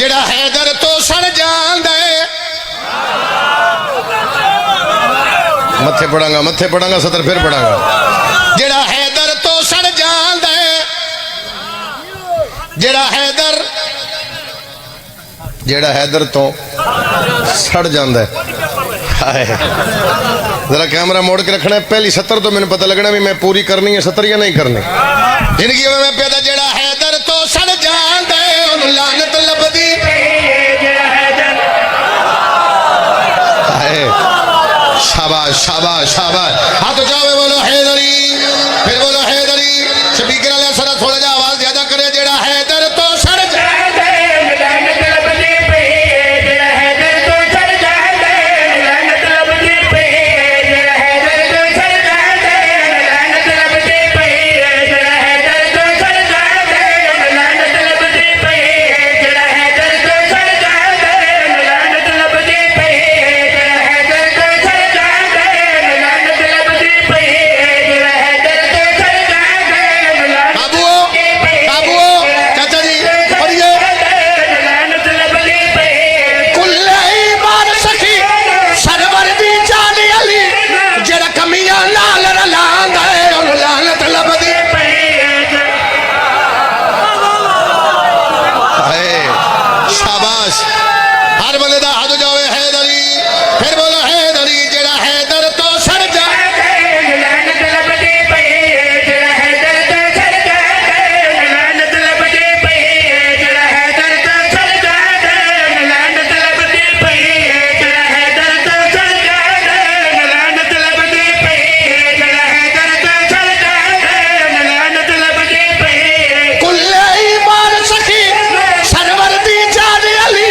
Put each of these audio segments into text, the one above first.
जेड़ा हैदर तो सड़ जांदा है। मत्थे पढ़ांगा सतर फिर पढ़ांगा। जेड़ा हैदर तो सड़ जांदा है, जेड़ा हैदर तो सड़ जांदा है। जरा कैमरा मोड़ के रखना है। पहली 70 तो मैंने पता लगना भी मैं पूरी करनी है, 70 या नहीं करनी जिंदगी में। मैं पैदा जेड़ा हैदर तो सड़ जांदा है, उन्हें लानत लभदी। शाबाश शाबाश शाबाश। हाथ जावे बोलो हैदरी, फिर बोलो हैदरी। स्पीकर वाले सरा थोड़ा जा आवाज ज्यादा करे। जेड़ा हैदर तो सड़ जांदा है, लानत लभदी पे। जेड़ा हैदर तो सड़ जांदा है, लानत लभदी पे। जेड़ा हैदर तो सड़ जांदा है, लानत लभदी पे। जेड़ा हैदर तो सड़ जांदा है, लानत लभदी पे। जेड़ा हैदर तो सड़ जांदा है, लानत लभदी पे। जेड़ा हैदर तो सड़ जांदा है, लानत लभदी पे। जेड़ा हैदर तो सड़ जांदा है, बाबू बाबू चाचा जी पढ़िए। लानत लभदी पे। कुल्ले बार सखी सरवर दी जानी अली, जेड़ा कमियां नाल रलांदा है, उन लानत लभदी पे। शाबाश। हर बंदे दा हाथ जावे हैदरी, फिर बोलो हैदरी। जेड़ा हैदर तो सड़ जांदा है, लानत लभदी पे। जेड़ा हैदर तो सड़ जांदा है, लानत लभदी पे। जेड़ा हैदर तो सड़ जांदा है, लानत लभदी पे। जेड़ा हैदर तो सड़ जांदा है, लानत लभदी पे। जेड़ा हैदर तो सड़ जांदा है, लानत लभदी पे। कुल्ले ईमान सखी सरवर दी जान अली,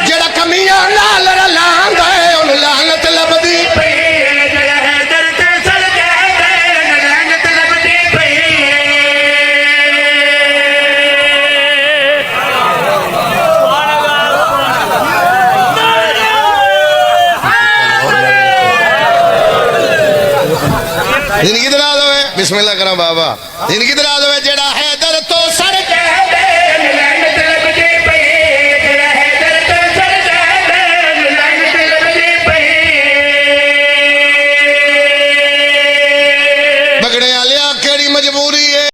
जेड़ा कमियां नाल रलांदा है, उन लानत लभदी पे। जेड़ा हैदर तो सड़ जांदा है, लानत लभदी पे। जिंदगी दराज होवे, बिस्मिल्लाह करा बाबा। जिंदगी दराज होवे। जेड़ा हैदर तो सड़